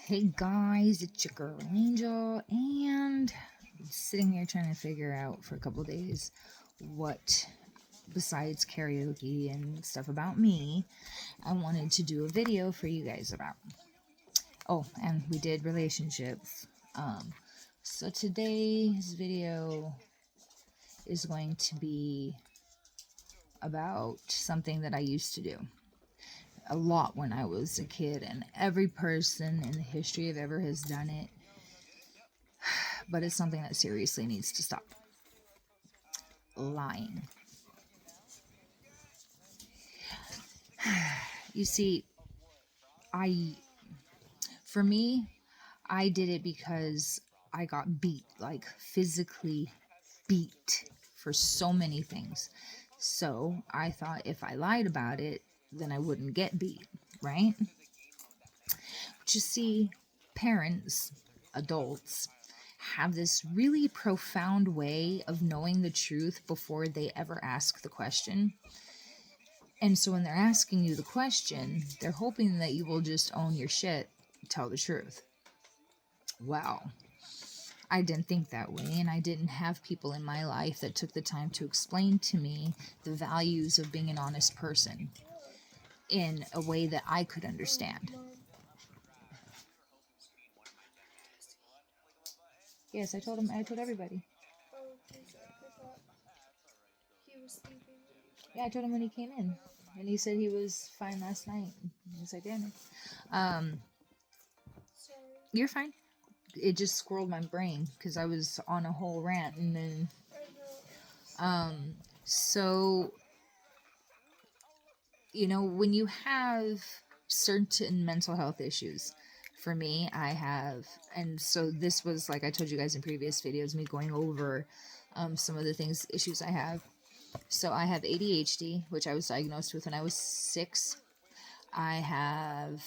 Hey guys, it's your girl Angel, and sitting here trying to figure out for a couple days what, besides karaoke and stuff about me, I wanted to do a video for you guys about. Oh, and we did relationships. So today's video is going to be about something that I used to do a lot when I was a kid, and every person in the history of ever has done it, but it's something that seriously needs to stop. Lying. You see, for me, I did it because I got beat, like physically beat for so many things. So I thought if I lied about it, then I wouldn't get beat, right? But you see, parents, adults, have this really profound way of knowing the truth before they ever ask the question. And so when they're asking you the question, they're hoping that you will just own your shit, tell the truth. Well, I didn't think that way, and I didn't have people in my life that took the time to explain to me the values of being an honest person in a way that I could understand. Yes, I told everybody. Yeah, I told him when he came in, and he said he was fine last night. I was like, damn it. You're fine. It just squirreled my brain because I was on a whole rant, and then, so, when you have certain mental health issues, for me, I have, and so this was, like I told you guys in previous videos, me going over some of the issues I have. So I have ADHD, which I was diagnosed with when I was 6. I have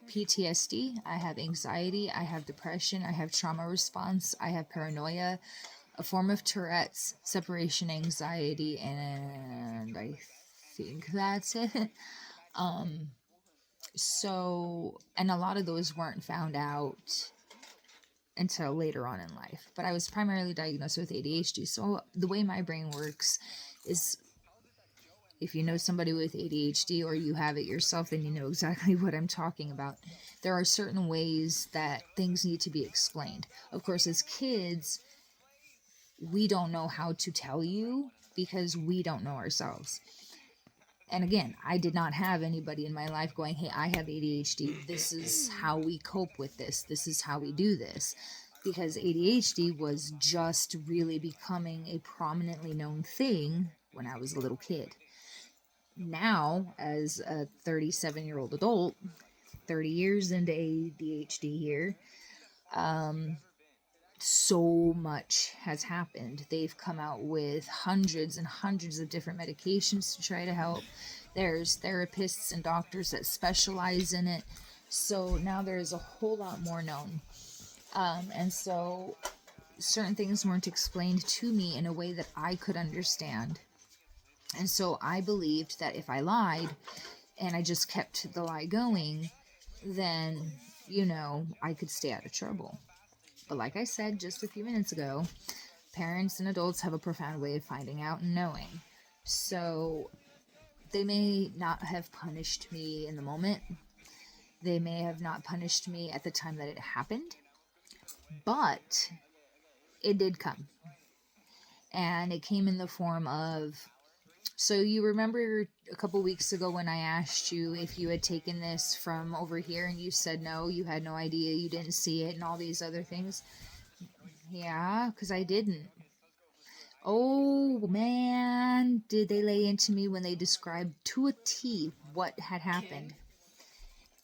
PTSD, I have anxiety, I have depression, I have trauma response, I have paranoia, a form of Tourette's, separation anxiety, and I think that's it. So, and a lot of those weren't found out until later on in life, but I was primarily diagnosed with ADHD. So the way my brain works is, if you know somebody with ADHD or you have it yourself, then you know exactly what I'm talking about. There are certain ways that things need to be explained. Of course, as kids, we don't know how to tell you because we don't know ourselves. And again, I did not have anybody in my life going, hey, I have ADHD. This is how we cope with this. This is how we do this. Because ADHD was just really becoming a prominently known thing when I was a little kid. Now, as a 37-year-old adult, 30 years into ADHD here, so much has happened. They've come out with hundreds and hundreds of different medications to try to help. There's therapists and doctors that specialize in it. So now there's a whole lot more known. And so certain things weren't explained to me in a way that I could understand. And so I believed that if I lied and I just kept the lie going, then, I could stay out of trouble. But like I said just a few minutes ago, parents and adults have a profound way of finding out and knowing. So they may not have punished me in the moment. They may have not punished me at the time that it happened. But it did come. And it came in the form of, so you remember a couple weeks ago when I asked you if you had taken this from over here and you said no, you had no idea, you didn't see it and all these other things? Yeah, because I didn't. Oh man, did they lay into me when they described to a T what had happened.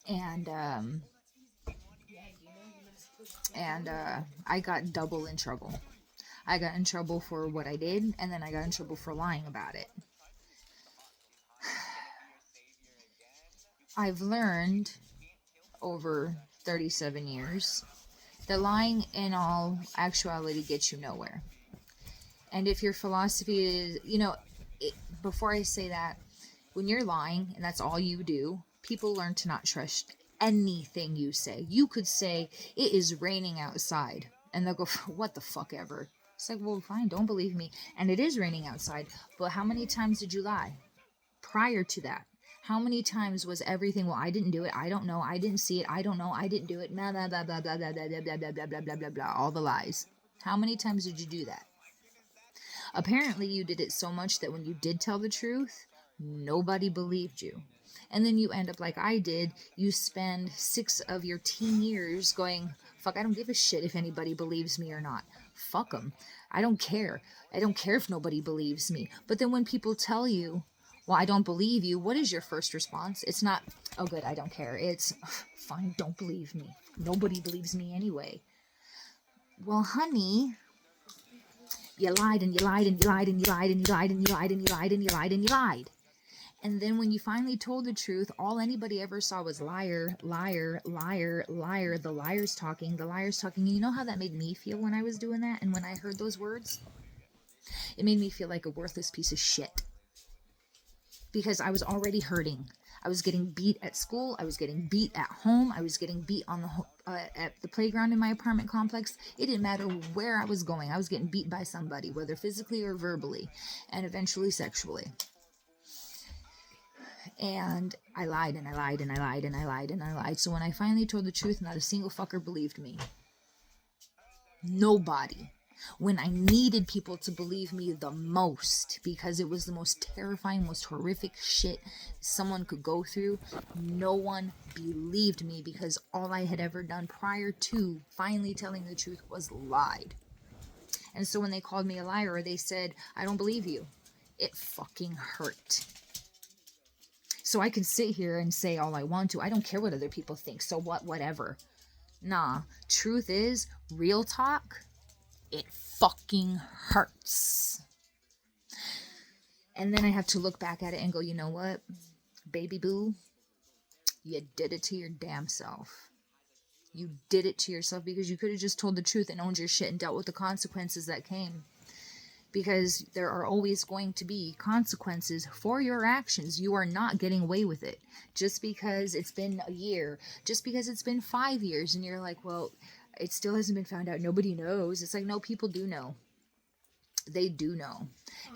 And I got double in trouble. I got in trouble for what I did, and then I got in trouble for lying about it. I've learned over 37 years that lying in all actuality gets you nowhere. And if your philosophy is, before I say that, when you're lying and that's all you do, people learn to not trust anything you say. You could say, it is raining outside. And they'll go, what the fuck ever. It's like, well, fine, don't believe me. And it is raining outside. But how many times did you lie prior to that? How many times was everything, well, I didn't do it, I don't know, I didn't see it, I don't know, I didn't do it, blah, blah, blah, blah, blah, blah, blah, blah, blah, blah, blah, blah, blah, blah, blah, all the lies. How many times did you do that? Apparently you did it so much that when you did tell the truth, nobody believed you. And then you end up like I did. You spend 6 of your teen years going, fuck, I don't give a shit if anybody believes me or not. Fuck them. I don't care. I don't care if nobody believes me. But then when people tell you, well, I don't believe you, what is your first response? It's not, oh, good, I don't care. It's, fine, don't believe me. Nobody believes me anyway. Well, honey, you lied and you lied and you lied and you lied and you lied and you lied and you lied and you lied and you lied. And then when you finally told the truth, all anybody ever saw was liar, liar, liar, liar, the liar's talking, the liar's talking. And you know how that made me feel when I was doing that? And when I heard those words? It made me feel like a worthless piece of shit. Because I was already hurting. I was getting beat at school. I was getting beat at home. I was getting beat on at the playground in my apartment complex. It didn't matter where I was going. I was getting beat by somebody, whether physically or verbally, and eventually sexually. And I lied and I lied and I lied and I lied and I lied. So when I finally told the truth, not a single fucker believed me. Nobody. When I needed people to believe me the most, because it was the most terrifying, most horrific shit someone could go through, no one believed me, because all I had ever done prior to finally telling the truth was lied. And so when they called me a liar, or they said, I don't believe you, it fucking hurt. So I can sit here and say all I want to. I don't care what other people think. So what, whatever. Nah, truth is, real talk, it fucking hurts. And then I have to look back at it and go, you know what, baby boo, you did it to your damn self. You did it to yourself, because you could have just told the truth and owned your shit and dealt with the consequences that came. Because there are always going to be consequences for your actions. You are not getting away with it. Just because it's been a year, just because it's been 5 years, and you're like, well, it still hasn't been found out. Nobody knows. It's like, no, people do know. They do know.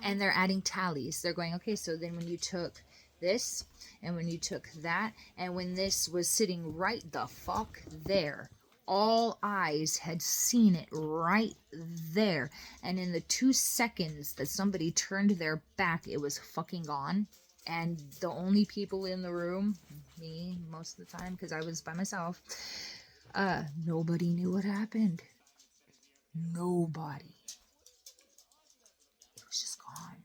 And they're adding tallies. They're going, okay, so then when you took this, and when you took that, and when this was sitting right the fuck there, all eyes had seen it right there. And in the 2 seconds that somebody turned their back, it was fucking gone. And the only people in the room, me most of the time, because I was by myself, nobody knew what happened. Nobody. It was just gone.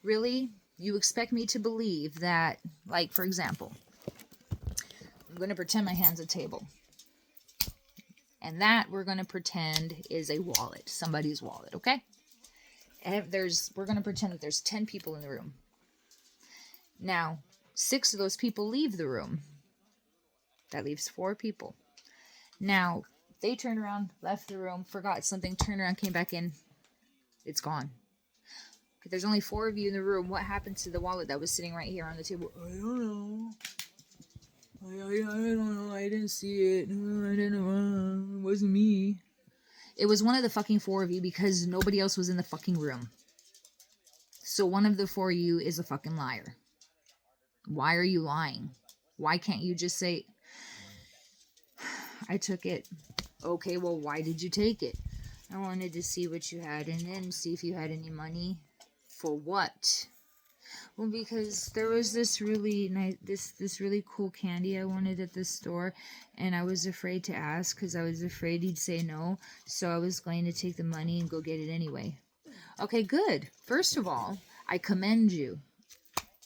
Really? You expect me to believe that, like, for example, I'm going to pretend my hand's a table. And that we're going to pretend is a wallet, somebody's wallet, okay? We're going to pretend that there's 10 people in the room. Now, 6 of those people leave the room. That leaves 4 people. Now, they turned around, left the room, forgot something, turned around, came back in. It's gone. If there's only 4 of you in the room, what happened to the wallet that was sitting right here on the table? I don't know. I don't know. I didn't see it. I didn't know. It wasn't me. It was one of the fucking 4 of you, because nobody else was in the fucking room. So one of the 4 of you is a fucking liar. Why are you lying? Why can't you just say, I took it. Okay, well, why did you take it? I wanted to see what you had in it and see if you had any money. For what? Well, because there was this really nice, this really cool candy I wanted at the store, and I was afraid to ask because I was afraid he'd say no, so I was going to take the money and go get it anyway. Okay, good. First of all, I commend you.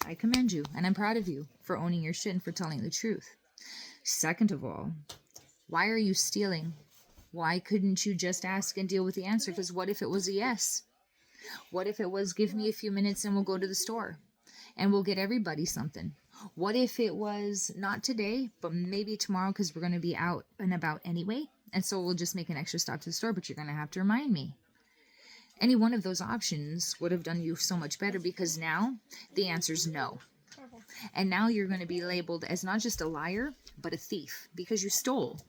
I commend you, and I'm proud of you for owning your shit and for telling the truth. Second of all, why are you stealing? Why couldn't you just ask and deal with the answer? Because what if it was a yes? What if it was, give me a few minutes and we'll go to the store and we'll get everybody something? What if it was not today, but maybe tomorrow, because we're going to be out and about anyway, and so we'll just make an extra stop to the store, but you're going to have to remind me. Any one of those options would have done you so much better, because now the answer is no. And now you're going to be labeled as not just a liar, but a thief because you stole.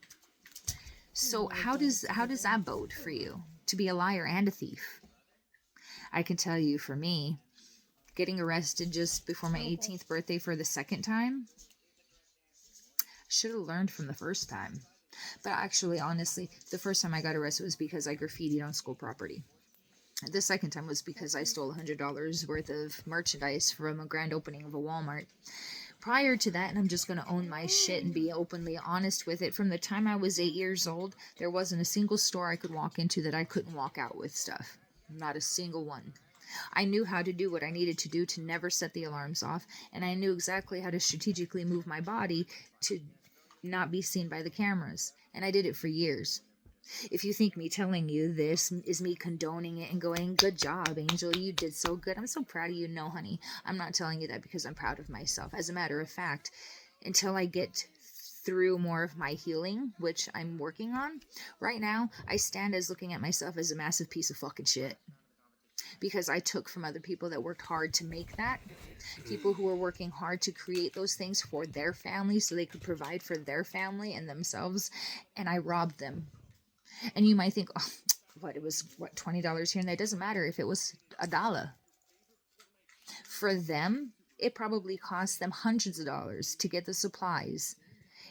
So how does that bode for you to be a liar and a thief? I can tell you, for me, getting arrested just before my 18th birthday for the second time, should have learned from the first time. But actually, honestly, the first time I got arrested was because I graffitied on school property. The second time was because I stole $100 worth of merchandise from a grand opening of a Walmart. Prior to that, and I'm just going to own my shit and be openly honest with it, from the time I was 8 years old, there wasn't a single store I could walk into that I couldn't walk out with stuff. Not a single one. I knew how to do what I needed to do to never set the alarms off, and I knew exactly how to strategically move my body to not be seen by the cameras, and I did it for years. If you think me telling you this is me condoning it and going, good job, Angel, you did so good, I'm so proud of you, no, honey, I'm not telling you that because I'm proud of myself. As a matter of fact, until I get through more of my healing, which I'm working on, right now, I stand as looking at myself as a massive piece of fucking shit. Because I took from other people that worked hard to make that. People who were working hard to create those things for their family so they could provide for their family and themselves. And I robbed them. And you might think, oh, it was $20 here and there. It doesn't matter if it was $1. For them, it probably cost them hundreds of dollars to get the supplies.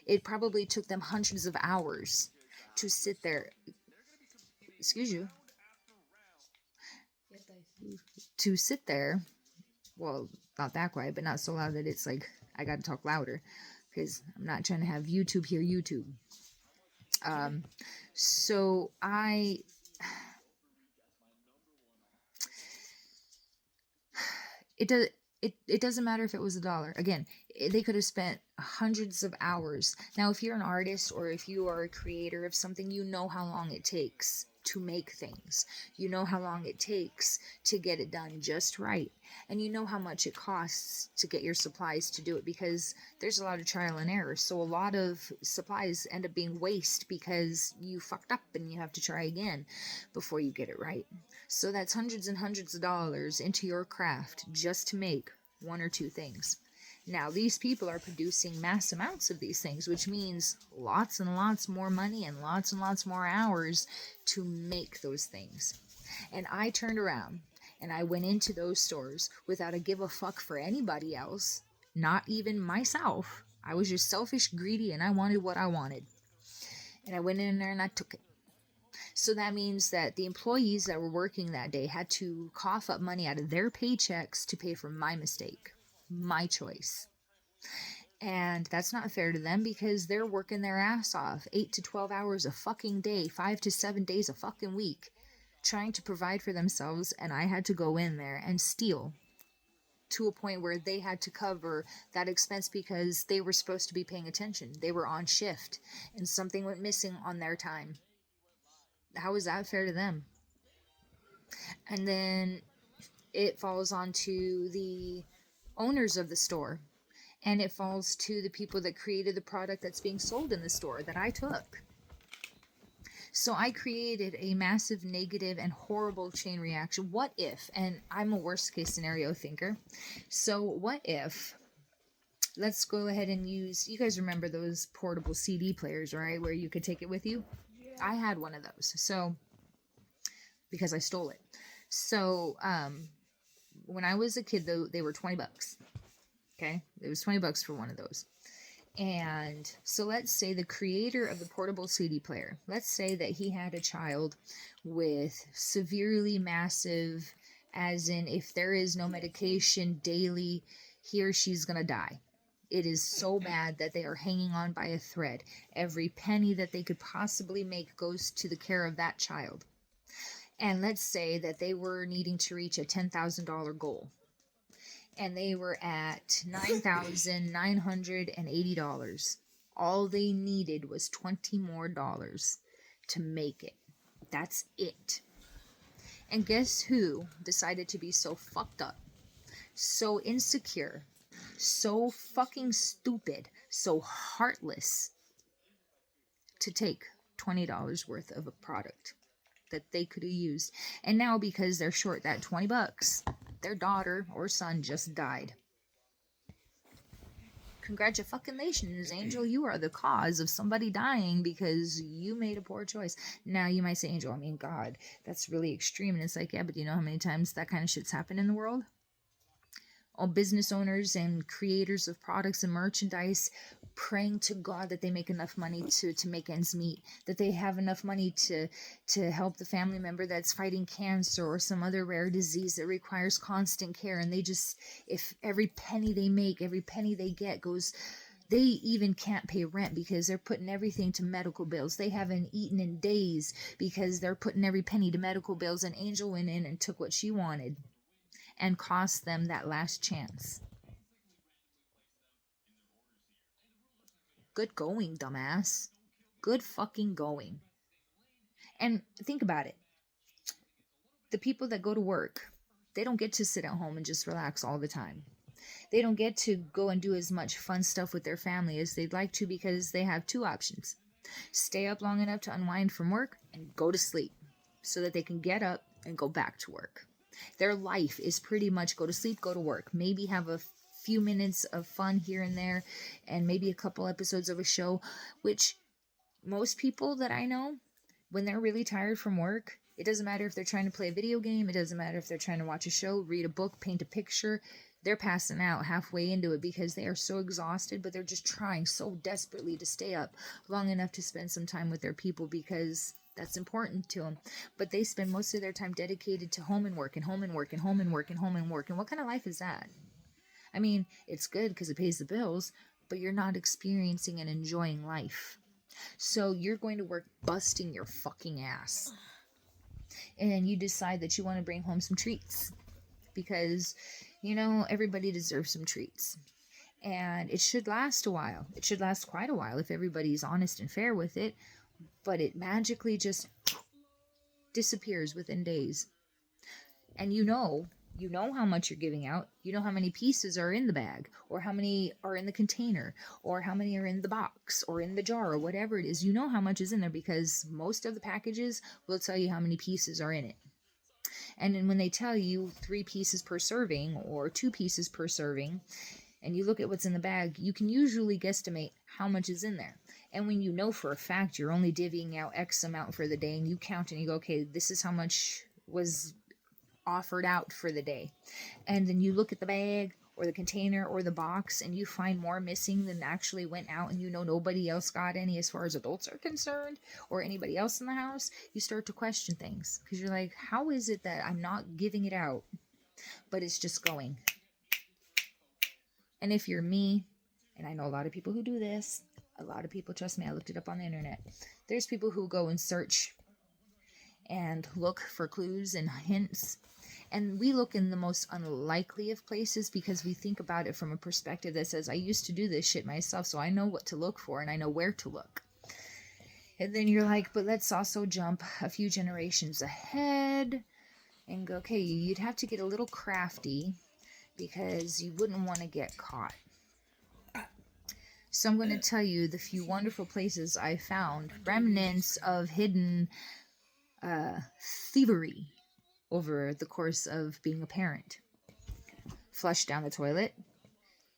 It probably took them hundreds of hours to sit there. Excuse you. To sit there, well, not that quiet, but not so loud that it's like I gotta talk louder, because I'm not trying to have YouTube hear YouTube. So it doesn't matter if it was $1. Again, they could have spent hundreds of hours. Now, if you're an artist or if you are a creator of something, you know how long it takes to make things. You know how long it takes to get it done just right. And you know how much it costs to get your supplies to do it, because there's a lot of trial and error. So a lot of supplies end up being waste because you fucked up and you have to try again before you get it right. So that's hundreds and hundreds of dollars into your craft just to make one or two things. Now, these people are producing mass amounts of these things, which means lots and lots more money and lots more hours to make those things. And I turned around and I went into those stores without a give a fuck for anybody else, not even myself. I was just selfish, greedy, and I wanted what I wanted. And I went in there and I took it. So that means that the employees that were working that day had to cough up money out of their paychecks to pay for my mistake. My choice. And that's not fair to them because they're working their ass off 8 to 12 hours a fucking day, 5 to 7 days a fucking week, trying to provide for themselves. And I had to go in there and steal to a point where they had to cover that expense because they were supposed to be paying attention. They were on shift and something went missing on their time. How is that fair to them? And then it falls onto the owners of the store, and it falls to the people that created the product that's being sold in the store that I took. So I created a massive negative and horrible chain reaction. What if, and I'm a worst case scenario thinker, so what if, let's go ahead and use, you guys remember those portable CD players, right, where you could take it with you? I had one of those, so, because I stole it. So, when I was a kid, though, they were $20. Okay, it was $20 for one of those. And so let's say the creator of the portable CD player, let's say that he had a child with severely massive, as in if there is no medication daily, he or she's gonna die. It is so bad that they are hanging on by a thread. Every penny that they could possibly make goes to the care of that child. And let's say that they were needing to reach a $10,000 goal. And they were at $9,980. All they needed was $20 more to make it. That's it. And guess who decided to be so fucked up, so insecure, so fucking stupid, so heartless to take $20 worth of a product that they could have used. And now because they're short that $20, their daughter or son just died. Congratulations, Angel. You are the cause of somebody dying because you made a poor choice. Now you might say, Angel, I mean, God, that's really extreme. And it's like, yeah, but you know how many times that kind of shit's happened in the world? All business owners and creators of products and merchandise praying to God that they make enough money to make ends meet, that they have enough money to help the family member that's fighting cancer or some other rare disease that requires constant care. And they just, if every penny they make, every penny they get goes, they even can't pay rent because they're putting everything to medical bills. They haven't eaten in days because they're putting every penny to medical bills. And Angel went in and took what she wanted and cost them that last chance. Good going, dumbass. Good fucking going. And think about it. The people that go to work, they don't get to sit at home and just relax all the time. They don't get to go and do as much fun stuff with their family as they'd like to because they have two options. Stay up long enough to unwind from work and go to sleep so that they can get up and go back to work. Their life is pretty much go to sleep, go to work, maybe have a few minutes of fun here and there, and maybe a couple episodes of a show, which most people that I know, when they're really tired from work, it doesn't matter if they're trying to play a video game, it doesn't matter if they're trying to watch a show, read a book, paint a picture, they're passing out halfway into it because they are so exhausted, but they're just trying so desperately to stay up long enough to spend some time with their people because that's important to them. But they spend most of their time dedicated to home and work and home and work and home and work and home and work. And what kind of life is that? I mean, it's good because it pays the bills, but you're not experiencing and enjoying life. So you're going to work busting your fucking ass. And you decide that you want to bring home some treats because, you know, everybody deserves some treats. And it should last a while. It should last quite a while if everybody's honest and fair with it. But it magically just disappears within days. And you know how much you're giving out. You know how many pieces are in the bag, or how many are in the container, or how many are in the box, or in the jar, or whatever it is. You know how much is in there because most of the packages will tell you how many pieces are in it. And then when they tell you 3 pieces per serving, or 2 pieces per serving, and you look at what's in the bag, you can usually guesstimate how much is in there. And when you know for a fact you're only divvying out X amount for the day, and you count and you go, okay, this is how much was offered out for the day. And then you look at the bag or the container or the box and you find more missing than actually went out, and you know nobody else got any as far as adults are concerned or anybody else in the house, you start to question things because you're like, how is it that I'm not giving it out, but it's just going? And if you're me, and I know a lot of people who do this, a lot of people, trust me, I looked it up on the internet. There's people who go and search and look for clues and hints. And we look in the most unlikely of places because we think about it from a perspective that says, I used to do this shit myself, so I know what to look for and I know where to look. And then you're like, but let's also jump a few generations ahead and go, okay, you'd have to get a little crafty because you wouldn't want to get caught. So I'm going to tell you the few wonderful places I found, remnants of hidden thievery over the course of being a parent. Flushed down the toilet,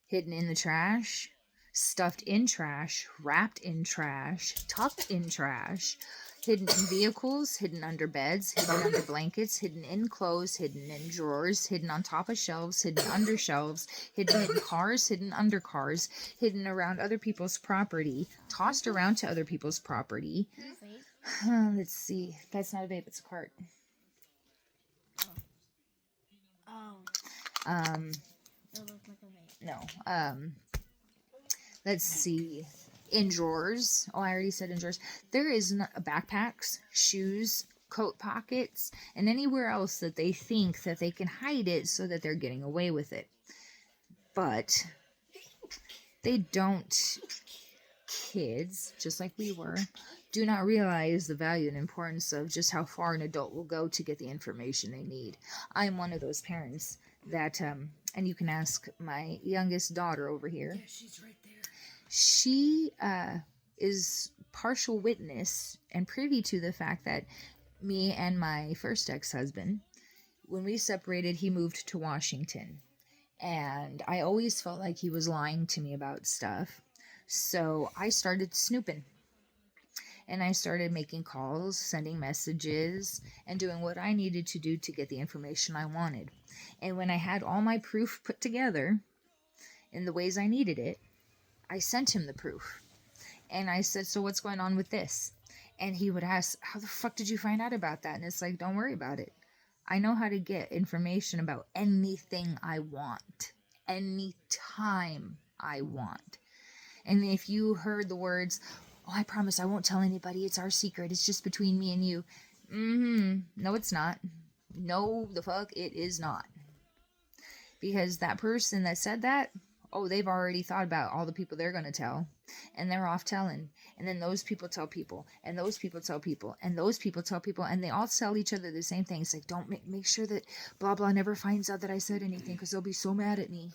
hidden in the trash, stuffed in trash, wrapped in trash, tucked in trash, hidden in vehicles, hidden under beds, hidden under blankets, hidden in clothes, hidden in drawers, hidden on top of shelves, hidden under shelves, hidden in cars, hidden under cars, hidden around other people's property, tossed around to other people's property. Let's see. That's not a vape, it's a cart. It looked like a vape. No. Let's see. In drawers. Oh, I already said in drawers. There is backpacks, shoes, coat pockets, and anywhere else that they think that they can hide it so that they're getting away with it. But they don't. Kids, just like we were, do not realize the value and importance of just how far an adult will go to get the information they need. I'm one of those parents that, and you can ask my youngest daughter over here. Yeah, she's right there. She is partial witness and privy to the fact that me and my first ex-husband, when we separated, he moved to Washington. And I always felt like he was lying to me about stuff. So I started snooping. And I started making calls, sending messages, and doing what I needed to do to get the information I wanted. And when I had all my proof put together in the ways I needed it, I sent him the proof. And I said, so what's going on with this? And he would ask, how the fuck did you find out about that? And it's like, don't worry about it. I know how to get information about anything I want, anytime I want. And if you heard the words, oh, I promise I won't tell anybody, it's our secret, it's just between me and you. No, it's not. No, the fuck, it is not. Because that person that said that, oh, they've already thought about all the people they're going to tell. And they're off telling. And then those people tell people. And those people tell people. And those people tell people. And they all tell each other the same thing. It's like, don't make sure that blah, blah never finds out that I said anything, because they'll be so mad at me.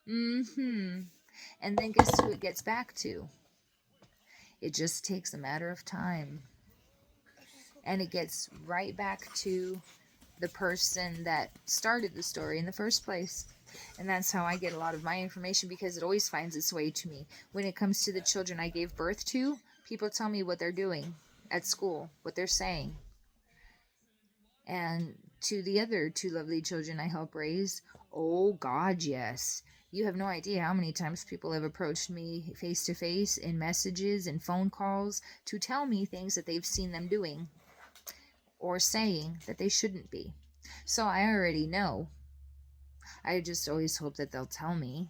And then guess who it gets back to? It just takes a matter of time. And it gets right back to the person that started the story in the first place. And that's how I get a lot of my information, because it always finds its way to me. When it comes to the children I gave birth to, people tell me what they're doing at school, what they're saying. And to the other 2 lovely children I help raise, oh God, yes. You have no idea how many times people have approached me face to face in messages and phone calls to tell me things that they've seen them doing or saying that they shouldn't be. So I already know. I just always hope that they'll tell me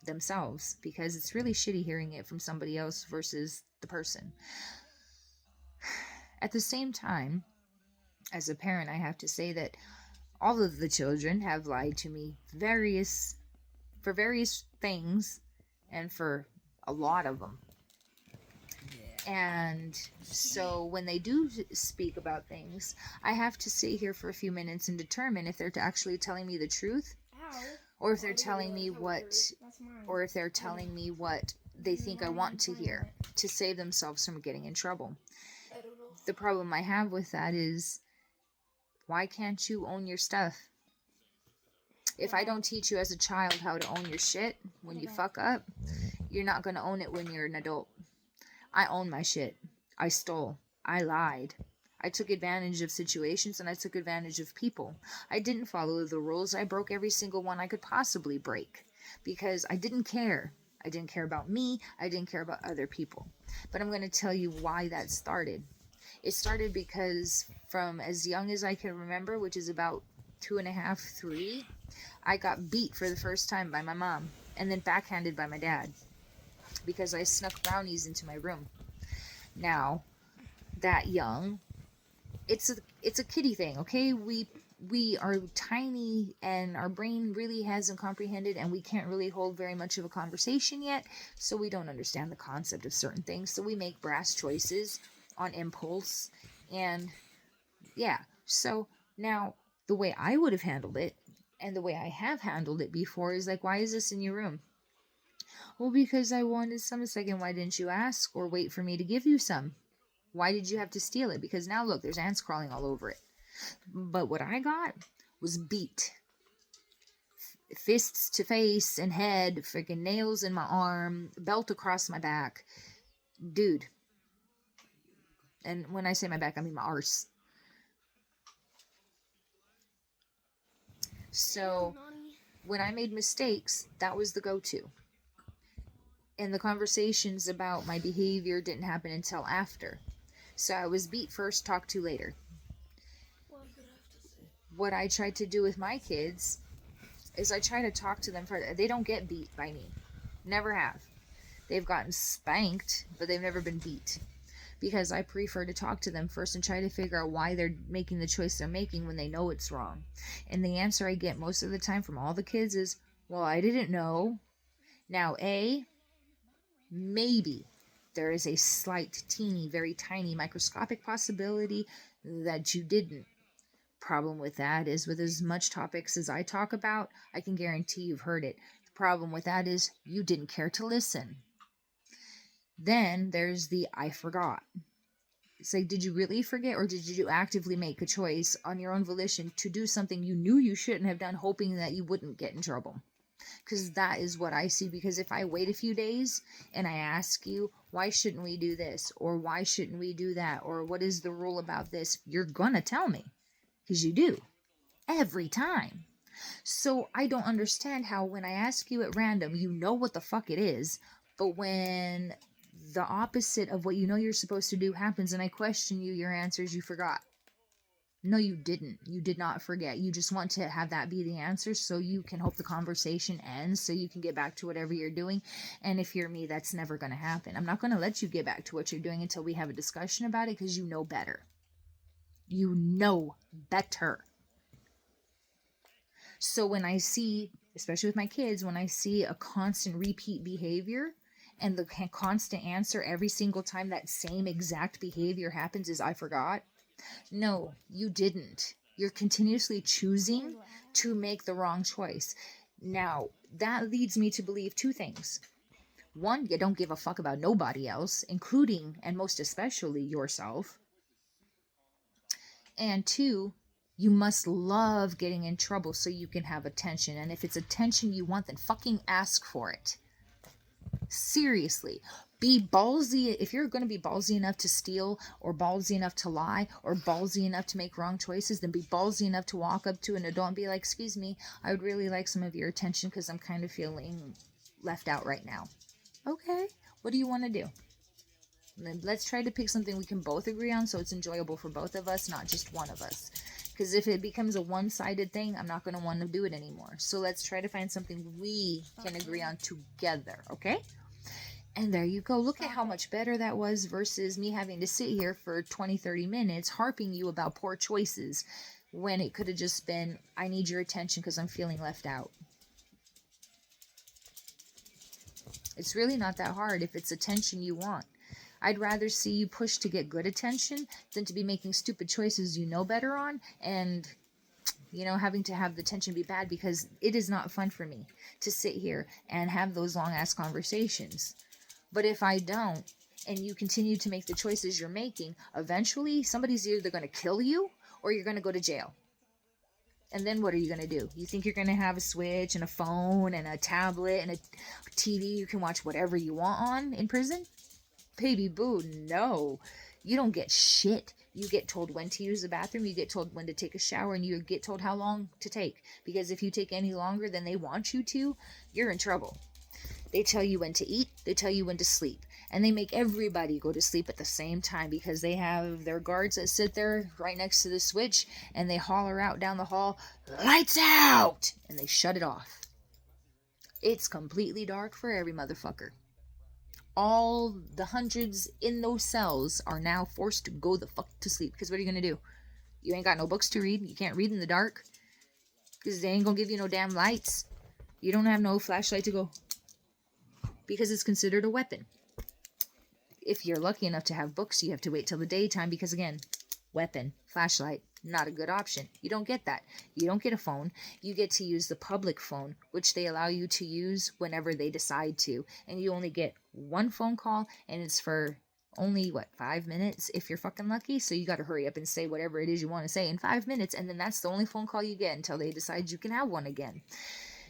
themselves, because it's really shitty hearing it from somebody else versus the person. At the same time, as a parent, I have to say that all of the children have lied to me for various things, and for a lot of them. And so when they do speak about things, I have to sit here for a few minutes and determine if they're actually telling me the truth, or if they're telling me what they think I want to hear to save themselves from getting in trouble. The problem I have with that is, why can't you own your stuff? If I don't teach you as a child how to own your shit when you fuck up, you're not going to own it when you're an adult. I own my shit. I stole. I lied. I took advantage of situations, and I took advantage of people. I didn't follow the rules. I broke every single one I could possibly break, because I didn't care. I didn't care about me. I didn't care about other people. But I'm going to tell you why that started. It started because from as young as I can remember, which is about 2.5, 3, I got beat for the first time by my mom, and then backhanded by my dad, because I snuck brownies into my room. Now, that young, it's a kiddie thing, okay? We are tiny, and our brain really hasn't comprehended, and we can't really hold very much of a conversation yet, so we don't understand the concept of certain things, so we make brash choices on impulse. And yeah, so now the way I would have handled it, and the way I have handled it before, is like, why is this in your room? Well, because I wanted some. A second, why didn't you ask or wait for me to give you some? Why did you have to steal it? Because now look, there's ants crawling all over it. But what I got was beat. Fists to face and head, freaking nails in my arm, belt across my back. Dude. And when I say my back, I mean my arse. So when I made mistakes, that was the go-to. And the conversations about my behavior didn't happen until after. So I was beat first, talked to later. What I tried to do with my kids is I try to talk to them further. They don't get beat by me. Never have. They've gotten spanked, but they've never been beat. Because I prefer to talk to them first and try to figure out why they're making the choice they're making when they know it's wrong. And the answer I get most of the time from all the kids is, well, I didn't know. Now, maybe there is a slight, teeny, very tiny, microscopic possibility that you didn't. Problem with that is, with as much topics as I talk about, I can guarantee you've heard it. The problem with that is you didn't care to listen. Then there's the I forgot. It's like, did you really forget, or did you actively make a choice on your own volition to do something you knew you shouldn't have done, hoping that you wouldn't get in trouble? Because that is what I see. Because if I wait a few days and I ask you, why shouldn't we do this? Or why shouldn't we do that? Or what is the rule about this? You're gonna tell me. Because you do. Every time. So I don't understand how when I ask you at random, you know what the fuck it is. But when the opposite of what you know you're supposed to do happens and I question you, your answers you forgot. No, you didn't. You did not forget. You just want to have that be the answer so you can hope the conversation ends so you can get back to whatever you're doing. And if you're me, that's never going to happen. I'm not going to let you get back to what you're doing until we have a discussion about it, because you know better. You know better. So when I see, especially with my kids, when I see a constant repeat behavior and the constant answer every single time that same exact behavior happens is, I forgot. No, you didn't. You're continuously choosing to make the wrong choice. Now, that leads me to believe two things. One, you don't give a fuck about nobody else, including and most especially yourself. And two, you must love getting in trouble so you can have attention. And if it's attention you want, then fucking ask for it. Seriously, be ballsy. If you're going to be ballsy enough to steal, or ballsy enough to lie, or ballsy enough to make wrong choices, then be ballsy enough to walk up to an adult and be like, excuse me, I would really like some of your attention because I'm kind of feeling left out right now. Okay, what do you want to do? And then let's try to pick something we can both agree on so it's enjoyable for both of us, not just one of us. Because if it becomes a one-sided thing, I'm not going to want to do it anymore. So let's try to find something we can agree on together, okay? And there you go. Look at how much better that was versus me having to sit here for 20, 30 minutes harping you about poor choices when it could have just been, I need your attention because I'm feeling left out. It's really not that hard if it's attention you want. I'd rather see you push to get good attention than to be making stupid choices you know better on and, you know, having to have the attention be bad, because it is not fun for me to sit here and have those long-ass conversations. But if I don't, and you continue to make the choices you're making, eventually somebody's either going to kill you or you're going to go to jail. And then what are you going to do? You think you're going to have a Switch and a phone and a tablet and a TV you can watch whatever you want on in prison? Baby boo, no. You don't get shit. You get told when to use the bathroom, you get told when to take a shower, and you get told how long to take. Because if you take any longer than they want you to, you're in trouble. They tell you when to eat, they tell you when to sleep. And they make everybody go to sleep at the same time because they have their guards that sit there right next to the switch and they holler out down the hall, lights out! And they shut it off. It's completely dark for every motherfucker. All the hundreds in those cells are now forced to go the fuck to sleep. Because what are you going to do? You ain't got no books to read. You can't read in the dark. Because they ain't going to give you no damn lights. You don't have no flashlight to go. Because it's considered a weapon. If you're lucky enough to have books, you have to wait till the daytime. Because again, weapon, flashlight, not a good option. You don't get that. You don't get a phone. You get to use the public phone, which they allow you to use whenever they decide to. And you only get one phone call, and it's for only, 5 minutes if you're fucking lucky. So you got to hurry up and say whatever it is you want to say in 5 minutes, and then that's the only phone call you get until they decide you can have one again.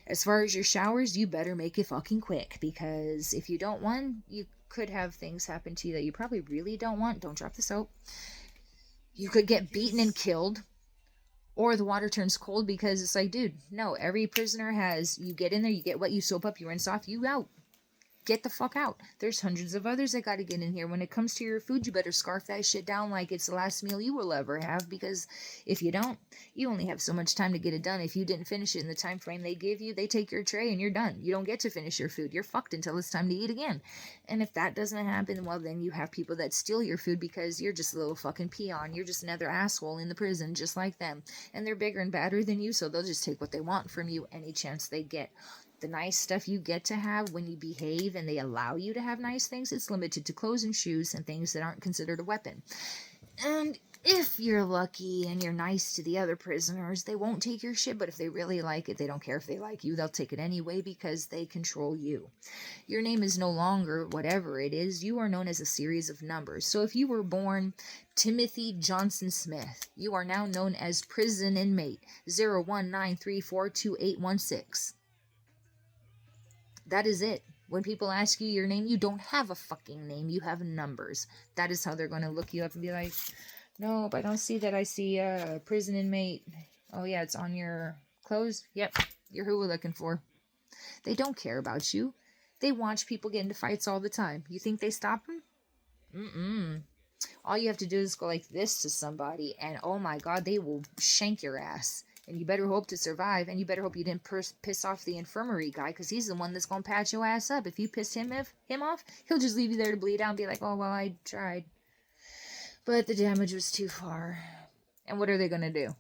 As far as your showers, you better make it fucking quick, because if you don't one, you could have things happen to you that you probably really don't want. Don't drop the soap. You could get beaten and killed, or the water turns cold, because it's like, dude, no, every prisoner has, you get in there, you get wet, you soap up, you rinse off, you out. Get the fuck out. There's hundreds of others that got to get in here. When it comes to your food, you better scarf that shit down like it's the last meal you will ever have, because if you don't, you only have so much time to get it done. If you didn't finish it in the time frame they give you, they take your tray and you're done. You don't get to finish your food. You're fucked until it's time to eat again. And if that doesn't happen, well, then you have people that steal your food because you're just a little fucking peon. You're just another asshole in the prison, just like them. And they're bigger and badder than you, so they'll just take what they want from you any chance they get. The nice stuff you get to have when you behave and they allow you to have nice things, it's limited to clothes and shoes and things that aren't considered a weapon. And if you're lucky and you're nice to the other prisoners, they won't take your shit, but if they really like it, they don't care if they like you, they'll take it anyway because they control you. Your name is no longer whatever it is. You are known as a series of numbers. So if you were born Timothy Johnson Smith, you are now known as prison inmate 019342816. That is it. When people ask you your name, you don't have a fucking name. You have numbers. That is how they're going to look you up and be like, nope, I don't see that. I see a prison inmate. Oh, yeah, it's on your clothes. Yep, you're who we're looking for. They don't care about you. They watch people get into fights all the time. You think they stop them? Mm-mm. All you have to do is go like this to somebody, and oh my God, they will shank your ass. And you better hope to survive, and you better hope you didn't piss off the infirmary guy, because he's the one that's going to patch your ass up. If you piss him off, he'll just leave you there to bleed out and be like, oh, well, I tried. But the damage was too far. And what are they going to do?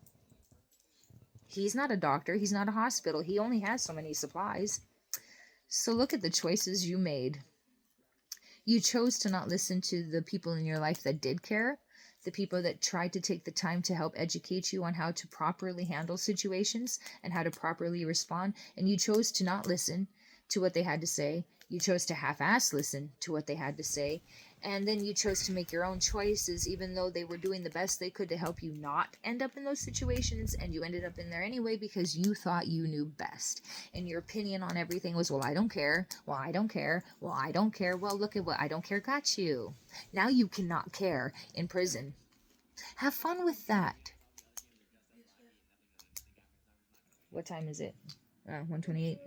He's not a doctor. He's not a hospital. He only has so many supplies. So look at the choices you made. You chose to not listen to the people in your life that did care, the people that tried to take the time to help educate you on how to properly handle situations and how to properly respond, and you chose to not listen to what they had to say. You chose to half-ass listen to what they had to say, and then you chose to make your own choices, even though they were doing the best they could to help you not end up in those situations, and you ended up in there anyway because you thought you knew best. And your opinion on everything was, well, I don't care. Well, I don't care. Well, I don't care. Well, look at what I don't care got you. Now you cannot care in prison. Have fun with that. What time is it? 1:28.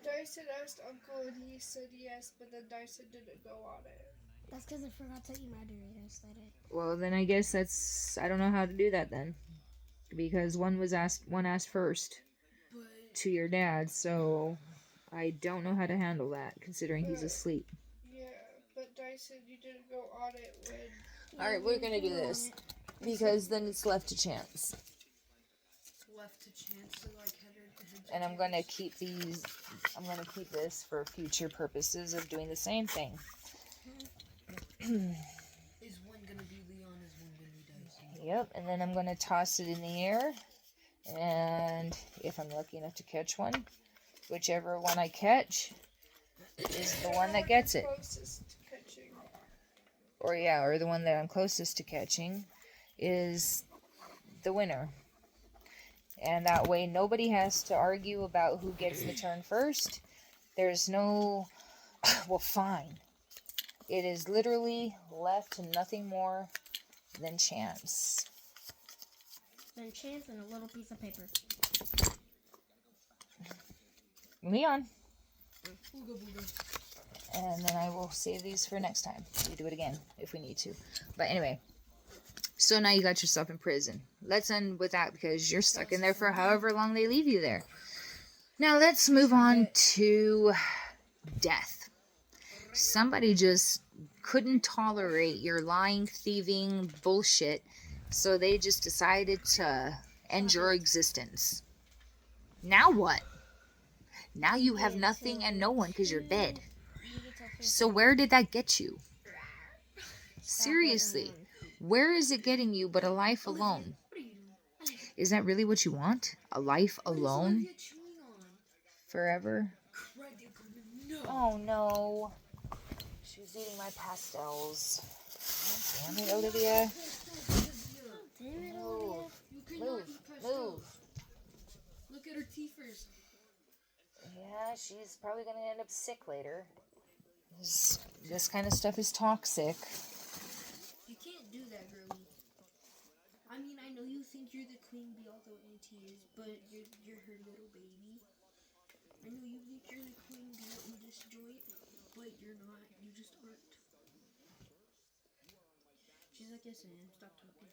Dyson asked Uncle and he said yes, but then Dyson didn't go on it. That's because I forgot to eat my Doritos that day. Well, then I guess I don't know how to do that then. Because one asked first to your dad, so I don't know how to handle that, considering he's asleep. Yeah, but Dyson, you didn't go on it when... Alright, we're gonna do this. Because then it's left to chance. Left to chance to like head And I'm gonna keep this for future purposes of doing the same thing. Is one gonna be Leon? Is one gonna be Dyson? Yep, and then I'm gonna toss it in the air. And if I'm lucky enough to catch one, whichever one I catch is the one that gets it. Closest to catching. Or the one that I'm closest to catching is the winner. And that way nobody has to argue about who gets the turn first. There's no, well, fine. It is literally left to nothing more than chance. Then chance and a little piece of paper. Leon. Booga booga. And then I will save these for next time. We do it again if we need to. But anyway. So now you got yourself in prison. Let's end with that because you're stuck in there for however long they leave you there. Now let's move on to death. Somebody just couldn't tolerate your lying, thieving bullshit, so they just decided to end your existence. Now what? Now you have nothing and no one because you're dead. So where did that get you? Seriously. Where is it getting you but a life alone? Is that really what you want? A life alone? Forever? Oh no. She was eating my pastels. Damn it, Olivia. Move. Look at her teethers. Yeah, she's probably going to end up sick later. This kind of stuff is toxic. You can't do that, girlie. I mean, I know you think you're the queen bee, although Auntie is, but you're her little baby. I know you think you're the queen bee in this joint, but you're not. You just aren't. She's like, yes, I am. Stop talking.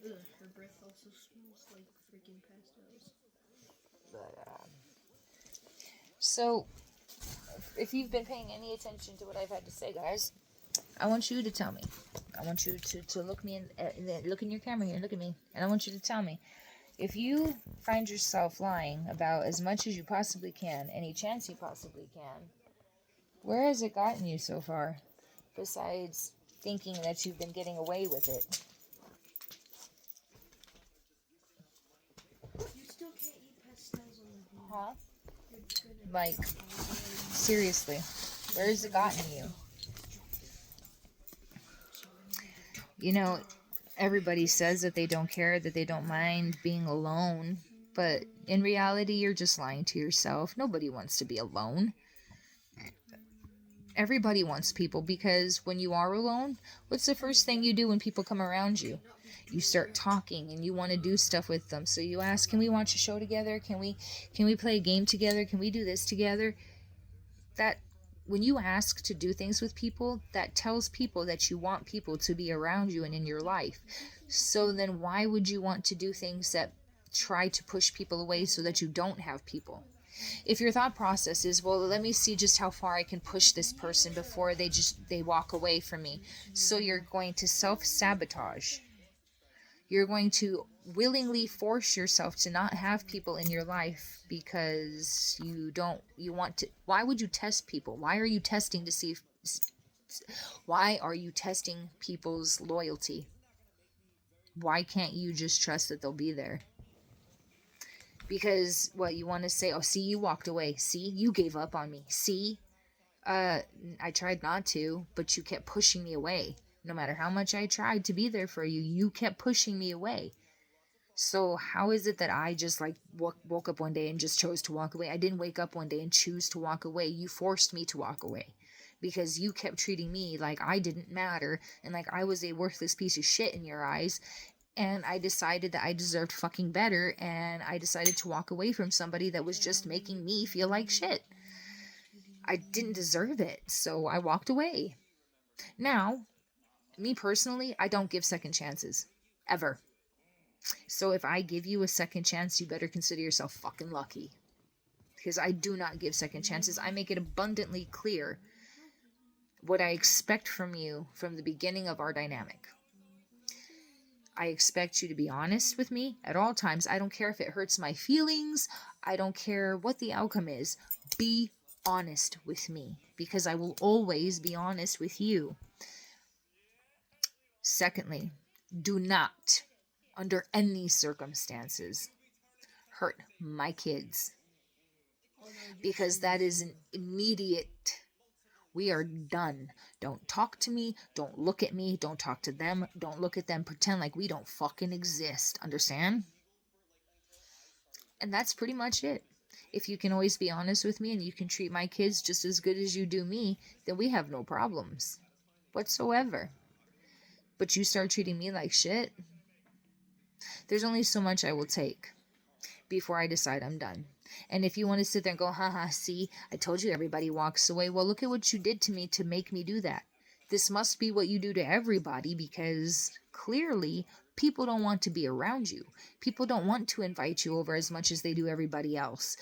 Ugh, her breath also smells like freaking pastels. But, so, if you've been paying any attention to what I've had to say, guys, I want you to tell me. I want you to look me look in your camera here, look at me, and I want you to tell me if you find yourself lying about as much as you possibly can, any chance you possibly can. Where has it gotten you so far? besides thinking that you've been getting away with it? You still can't eat pastels on the bean. Huh? You're gonna Like, seriously, where has it gotten you? You know, everybody says that they don't care, that they don't mind being alone, but in reality, you're just lying to yourself. Nobody wants to be alone. Everybody wants people, because when you are alone, what's the first thing you do when people come around you? You start talking and you want to do stuff with them. So you ask, can we watch a show together? Can we play a game together? Can we do this together? That when you ask to do things with people, that tells people that you want people to be around you and in your life. So then why would you want to do things that try to push people away so that you don't have people? If your thought process is, well, let me see just how far I can push this person before they walk away from me. So you're going to self-sabotage. You're going to willingly force yourself to not have people in your life because you want to. Why would you test people? Why are you testing to see why are you testing people's loyalty? Why can't you just trust that they'll be there? Because what you want to say, oh, see, you walked away. See, you gave up on me. See, I tried not to, but you kept pushing me away. No matter how much I tried to be there for you, you kept pushing me away. So how is it that I just like woke up one day and just chose to walk away? I didn't wake up one day and choose to walk away. You forced me to walk away because you kept treating me like I didn't matter and like I was a worthless piece of shit in your eyes. And I decided that I deserved fucking better, and I decided to walk away from somebody that was just making me feel like shit. I didn't deserve it, so I walked away. Now, me personally, I don't give second chances. Ever. So if I give you a second chance, you better consider yourself fucking lucky. Because I do not give second chances. I make it abundantly clear what I expect from you from the beginning of our dynamic. I expect you to be honest with me at all times. I don't care if it hurts my feelings. I don't care what the outcome is. Be honest with me, because I will always be honest with you. Secondly, do not, under any circumstances, hurt my kids, because that is an immediate, we are done. Don't talk to me. Don't look at me. Don't talk to them. Don't look at them. Pretend like we don't fucking exist. Understand? And that's pretty much it. If you can always be honest with me and you can treat my kids just as good as you do me, then we have no problems whatsoever. But you start treating me like shit, there's only so much I will take before I decide I'm done. And if you want to sit there and go, haha, see, I told you everybody walks away. Well, look at what you did to me to make me do that. This must be what you do to everybody, because clearly people don't want to be around you. People don't want to invite you over as much as they do everybody else,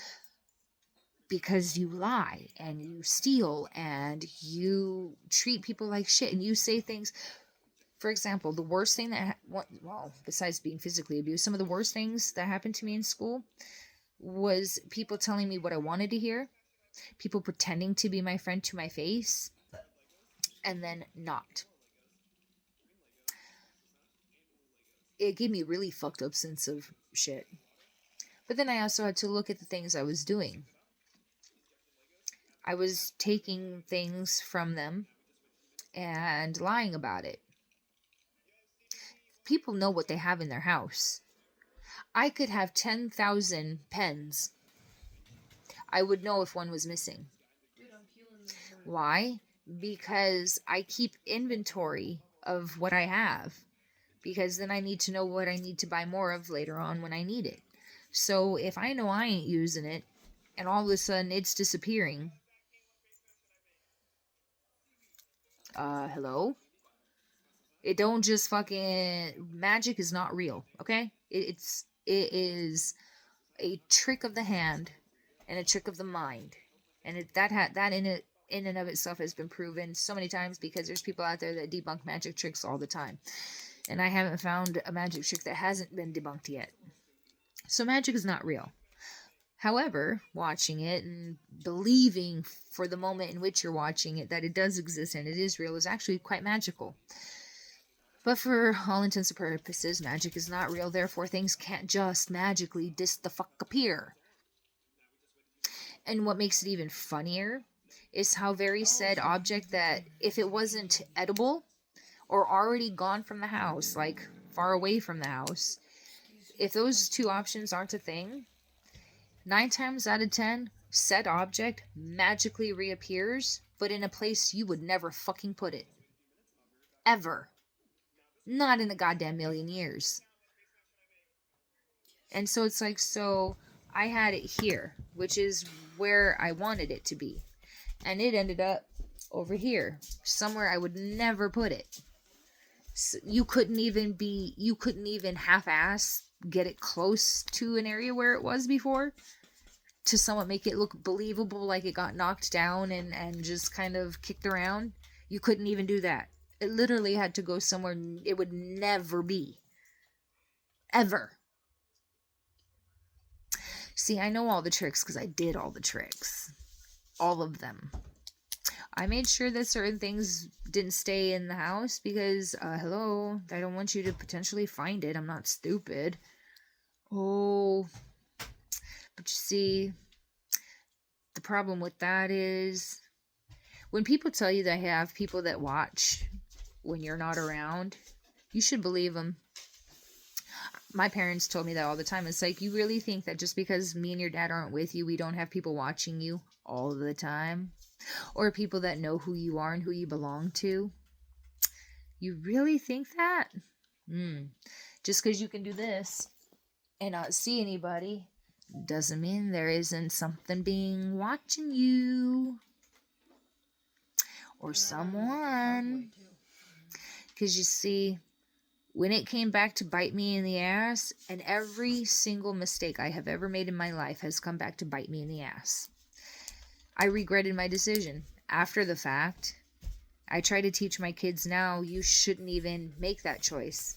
because you lie and you steal and you treat people like shit and you say things. For example, the worst thing that, well, besides being physically abused, some of the worst things that happened to me in school was people telling me what I wanted to hear, people pretending to be my friend to my face, and then not. It gave me a really fucked up sense of shit. But then I also had to look at the things I was doing. I was taking things from them and lying about it. People know what they have in their house. I could have 10,000 pens. I would know if one was missing. Why? Because I keep inventory of what I have. Because then I need to know what I need to buy more of later on when I need it. So if I know I ain't using it, and all of a sudden it's disappearing. Hello? It don't just fucking, magic is not real, okay? It is a trick of the hand and a trick of the mind. And that in and of itself has been proven so many times, because there's people out there that debunk magic tricks all the time. And I haven't found a magic trick that hasn't been debunked yet. So magic is not real. However, watching it and believing for the moment in which you're watching it that it does exist and it is real is actually quite magical. But for all intents and purposes, magic is not real, therefore things can't just magically appear. And what makes it even funnier is how very said object that if it wasn't edible or already gone from the house, like far away from the house, if those two options aren't a thing, 9 times out of 10, said object magically reappears, but in a place you would never fucking put it. Ever. Not in a goddamn million years. And so it's like, so I had it here, which is where I wanted it to be. And it ended up over here, somewhere I would never put it. So you couldn't even half-ass get it close to an area where it was before to somewhat make it look believable, like it got knocked down and just kind of kicked around. You couldn't even do that. It literally had to go somewhere it would never be. Ever. See, I know all the tricks because I did all the tricks. All of them. I made sure that certain things didn't stay in the house because, hello, I don't want you to potentially find it. I'm not stupid. Oh, but you see, the problem with that is when people tell you they have people that watch when you're not around, you should believe them. My parents told me that all the time. It's like, you really think that just because me and your dad aren't with you, we don't have people watching you all the time? Or people that know who you are and who you belong to? You really think that? Just because you can do this and not see anybody doesn't mean there isn't something being watching you. Or someone. Because you see, when it came back to bite me in the ass, and every single mistake I have ever made in my life has come back to bite me in the ass, I regretted my decision. After the fact, I try to teach my kids now, you shouldn't even make that choice.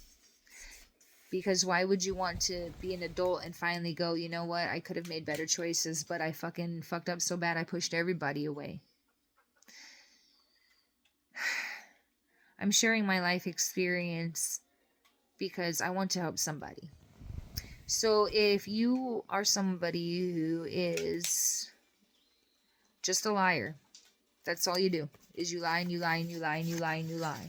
Because why would you want to be an adult and finally go, you know what, I could have made better choices, but I fucking fucked up so bad I pushed everybody away. I'm sharing my life experience because I want to help somebody. So if you are somebody who is just a liar, that's all you do, is you lie and you lie and you lie and you lie and you lie.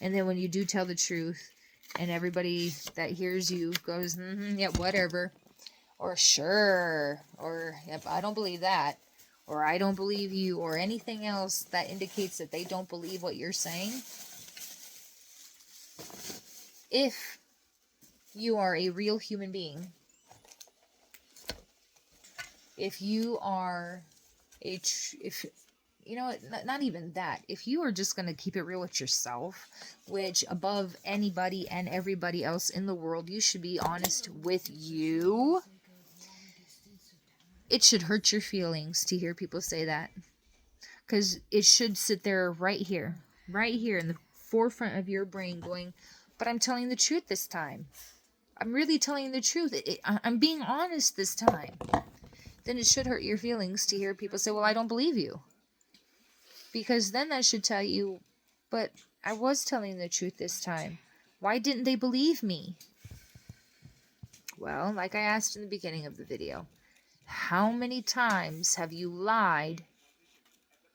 And then when you do tell the truth and everybody that hears you goes, yeah, whatever, or sure, or yep, I don't believe that, or I don't believe you, or anything else that indicates that they don't believe what you're saying. If you are a real human being, if you are if you know, not even that, if you are just going to keep it real with yourself, which above anybody and everybody else in the world, you should be honest with you. It should hurt your feelings to hear people say that, because it should sit there right here in the forefront of your brain going, but I'm telling the truth this time. I'm really telling the truth. I'm being honest this time. Then it should hurt your feelings to hear people say, well, I don't believe you. Because then that should tell you, but I was telling the truth this time. Why didn't they believe me? Well, like I asked in the beginning of the video, how many times have you lied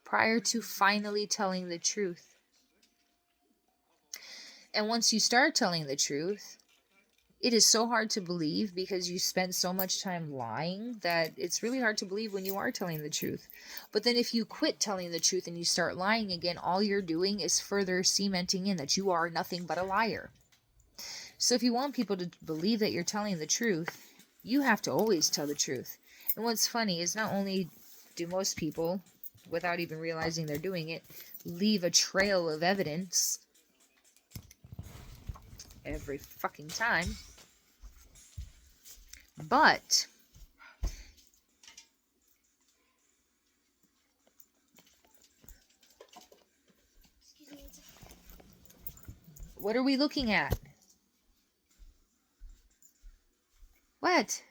prior to finally telling the truth? And once you start telling the truth, it is so hard to believe because you spent so much time lying that it's really hard to believe when you are telling the truth. But then if you quit telling the truth and you start lying again, all you're doing is further cementing in that you are nothing but a liar. So if you want people to believe that you're telling the truth, you have to always tell the truth. And what's funny is not only do most people, without even realizing they're doing it, leave a trail of evidence every fucking time, but what are we looking at? What?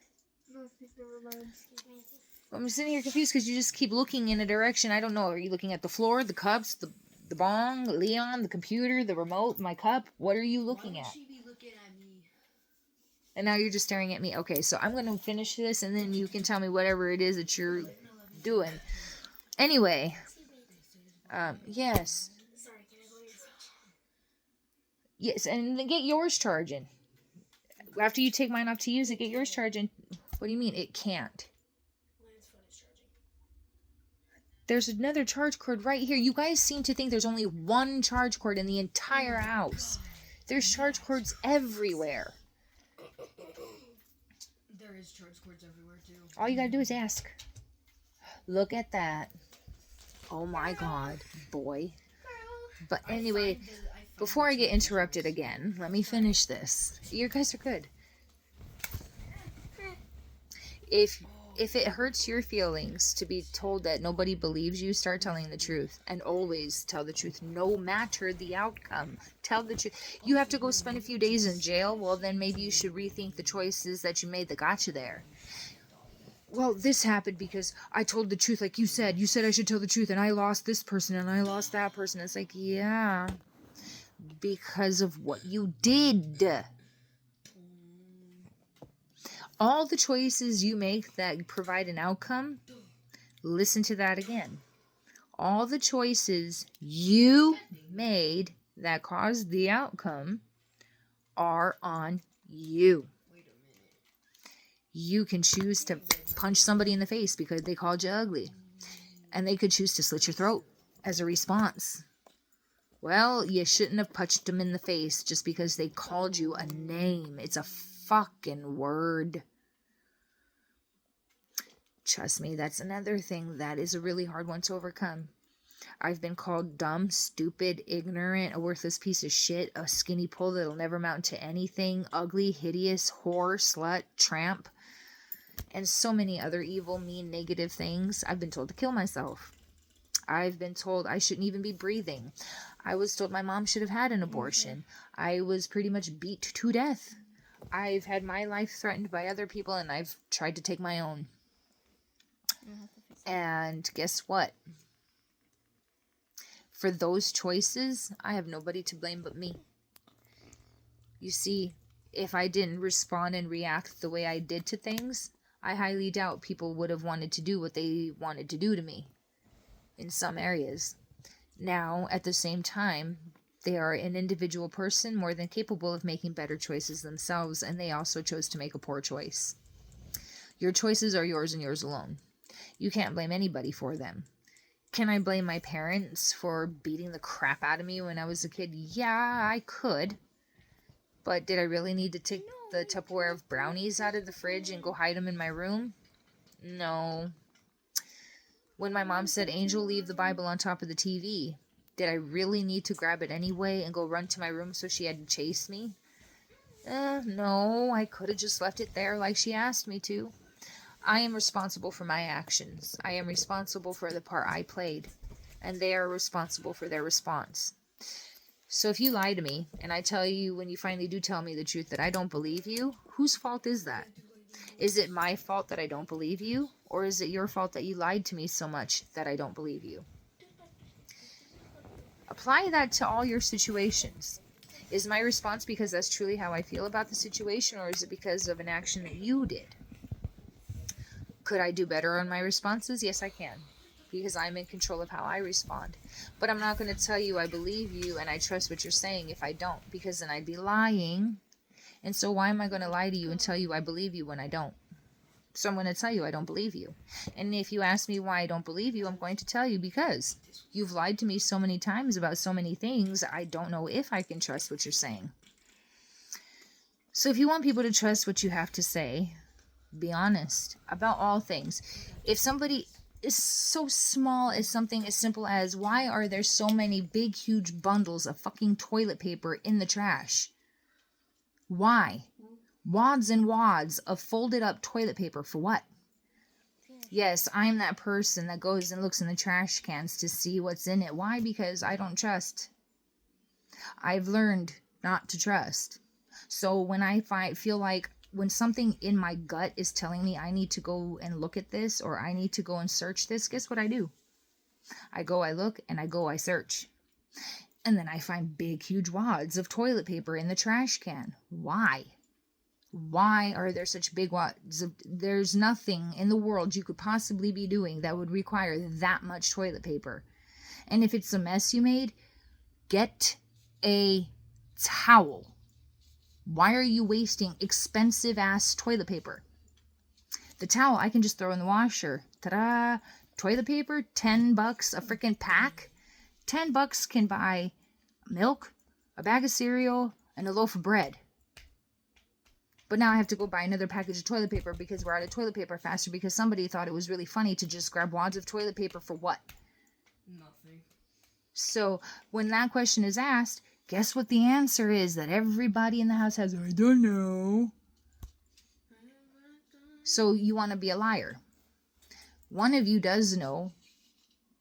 No, never mind. Excuse me. I'm sitting here confused because you just keep looking in a direction. I don't know. Are you looking at the floor, the cups, the bong, Leon, the computer, the remote, my cup? What are you looking Why would at? she be looking at me? And now you're just staring at me. Okay, so I'm going to finish this and then you can tell me whatever it is that you're doing. Anyway, yes. Sorry, can I go your switch? Yes, and then get yours charging. After you take mine off to use it, get yours charging. What do you mean it can't? Mine's phone is charging. There's another charge cord right here. You guys seem to think there's only one charge cord in the entire house. There's charge cords everywhere. There is charge cords everywhere too. All you gotta do is ask. Look at that. Oh my god, boy. But anyway, before I get interrupted again, let me finish this. You guys are good. If it hurts your feelings to be told that nobody believes you, start telling the truth. And always tell the truth, no matter the outcome. Tell the truth. You have to go spend a few days in jail? Well, then maybe you should rethink the choices that you made that got you there. Well, this happened because I told the truth like you said. You said I should tell the truth, and I lost this person, and I lost that person. It's like, yeah, because of what you did. All the choices you make that provide an outcome, listen to that again. All the choices you made that caused the outcome are on you. You can choose to punch somebody in the face because they called you ugly. And they could choose to slit your throat as a response. Well, you shouldn't have punched them in the face just because they called you a name. It's a fucking word. Trust me, that's another thing that is a really hard one to overcome. I've been called dumb, stupid, ignorant, a worthless piece of shit, a skinny pole that'll never amount to anything, ugly, hideous, whore, slut, tramp, and so many other evil, mean, negative things. I've been told to kill myself. I've been told I shouldn't even be breathing. I was told my mom should have had an abortion. I was pretty much beat to death. I've had my life threatened by other people, and I've tried to take my own. And guess what? For those choices, I have nobody to blame but me. You see, if I didn't respond and react the way I did to things, I highly doubt people would have wanted to do what they wanted to do to me in some areas. Now, at the same time, they are an individual person more than capable of making better choices themselves, and they also chose to make a poor choice. Your choices are yours and yours alone. You can't blame anybody for them. Can I blame my parents for beating the crap out of me when I was a kid? Yeah, I could. But did I really need to take the Tupperware of brownies out of the fridge and go hide them in my room? No. When my mom said, Angel, leave the Bible on top of the TV, did I really need to grab it anyway and go run to my room so she had to chase me? No, I could have just left it there like she asked me to. I am responsible for my actions. I am responsible for the part I played, and they are responsible for their response. So if you lie to me, and I tell you when you finally do tell me the truth that I don't believe you, whose fault is that? Is it my fault that I don't believe you, or is it your fault that you lied to me so much that I don't believe you? Apply that to all your situations. Is my response because that's truly how I feel about the situation, or is it because of an action that you did? Could I do better on my responses? Yes, I can, because I'm in control of how I respond. But I'm not going to tell you I believe you and I trust what you're saying if I don't, because then I'd be lying. And so why am I going to lie to you and tell you I believe you when I don't? So I'm going to tell you I don't believe you. And if you ask me why I don't believe you, I'm going to tell you because you've lied to me so many times about so many things, I don't know if I can trust what you're saying. So if you want people to trust what you have to say, be honest about all things. If somebody is so small as something as simple as, why are there so many big, huge bundles of fucking toilet paper in the trash? Why? Wads and wads of folded up toilet paper for what? Yes, I'm that person that goes and looks in the trash cans to see what's in it. Why? Because I don't trust. I've learned not to trust. So when I feel like when something in my gut is telling me I need to go and look at this or I need to go and search this, guess what I do? I go, I look, and I search. And then I find big, huge wads of toilet paper in the trash can. Why? Why are there such big wads of... There's nothing in the world you could possibly be doing that would require that much toilet paper. And if it's a mess you made, get a towel. Why are you wasting expensive ass toilet paper? The towel I can just throw in the washer. Ta-da! Toilet paper, $10 a freaking pack. $10 can buy milk, a bag of cereal, and a loaf of bread. But now I have to go buy another package of toilet paper because we're out of toilet paper faster because somebody thought it was really funny to just grab wads of toilet paper for what? Nothing. So when that question is asked, guess what the answer is that everybody in the house has? I don't know. So you want to be a liar. One of you does know,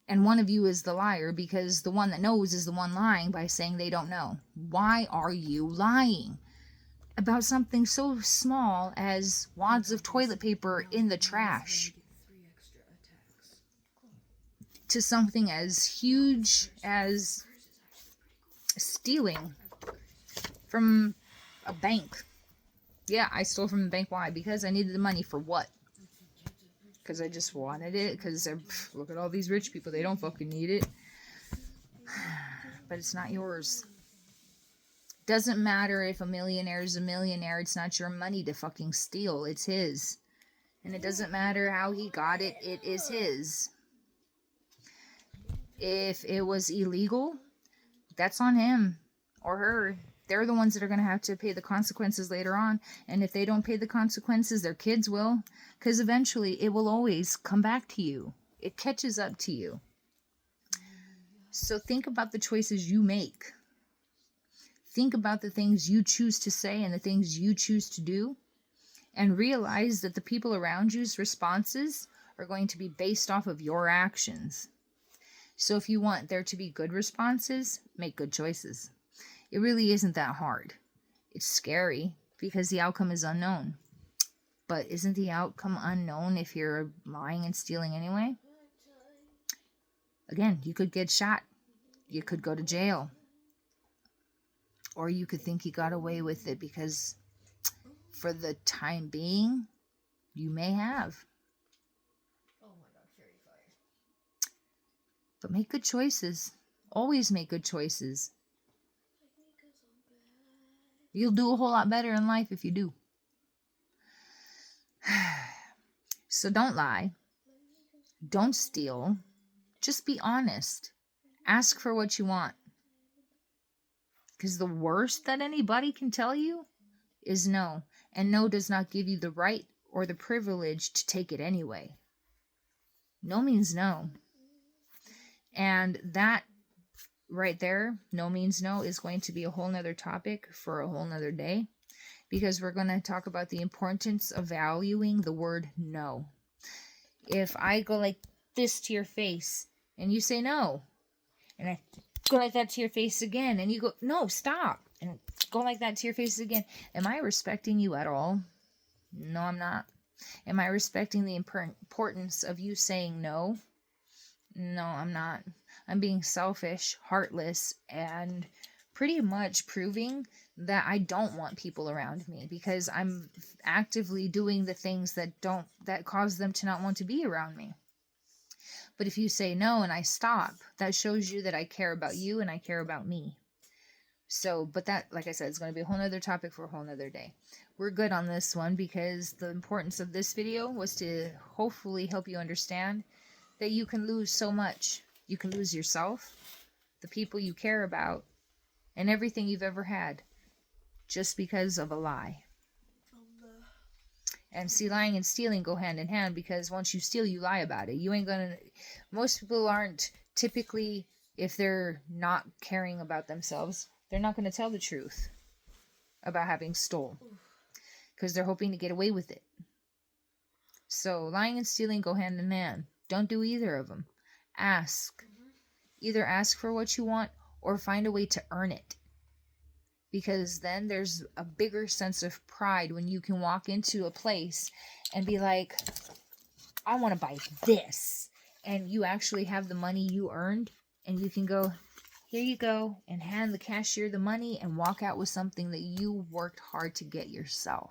and one of you is the liar because the one that knows is the one lying by saying they don't know. Why are you lying about something so small as wads of toilet paper in the trash to something as huge as stealing from a bank? Yeah, I stole from the bank. Why? Because I needed the money for what? Because I just wanted it. Because look at all these rich people. They don't fucking need it. But it's not yours. Doesn't matter if a millionaire is a millionaire. It's not your money to fucking steal. It's his. And it doesn't matter how he got it. It is his. If it was illegal, that's on him or her. They're the ones that are going to have to pay the consequences later on. And if they don't pay the consequences, their kids will. Because eventually it will always come back to you. It catches up to you. So think about the choices you make. Think about the things you choose to say and the things you choose to do. And realize that the people around you's responses are going to be based off of your actions. So if you want there to be good responses, make good choices. It really isn't that hard. It's scary because the outcome is unknown. But isn't the outcome unknown if you're lying and stealing anyway? Again, you could get shot. You could go to jail. Or you could think you got away with it because for the time being, you may have. Oh my god, fairy fire. But make good choices. Always make good choices. You'll do a whole lot better in life if you do. So don't lie. Don't steal. Just be honest. Ask for what you want. Because the worst that anybody can tell you is no. And no does not give you the right or the privilege to take it anyway. No means no. And that right there, no means no, is going to be a whole nother topic for a whole nother day. Because we're going to talk about the importance of valuing the word no. If I go like this to your face and you say no, and I go like that to your face again and you go, no, stop, and go like that to your face again, am I respecting you at all? No, I'm not. Am I respecting the importance of you saying no? No, I'm not. I'm being selfish, heartless, and pretty much proving that I don't want people around me because I'm actively doing the things that cause them to not want to be around me. But if you say no and I stop, that shows you that I care about you and I care about me. So, but that, like I said, is going to be a whole nother topic for a whole nother day. We're good on this one because the importance of this video was to hopefully help you understand that you can lose so much. You can lose yourself, the people you care about, and everything you've ever had just because of a lie. And see, lying and stealing go hand in hand because once you steal, you lie about it. You ain't gonna... Most people aren't typically, if they're not caring about themselves, they're not going to tell the truth about having stole because they're hoping to get away with it. So lying and stealing go hand in hand. Don't do either of them. Ask. Either ask for what you want or find a way to earn it. because then there's a bigger sense of pride when you can walk into a place and be like, I want to buy this. And you actually have the money you earned, and you can go, here you go, and hand the cashier the money and walk out with something that you worked hard to get yourself.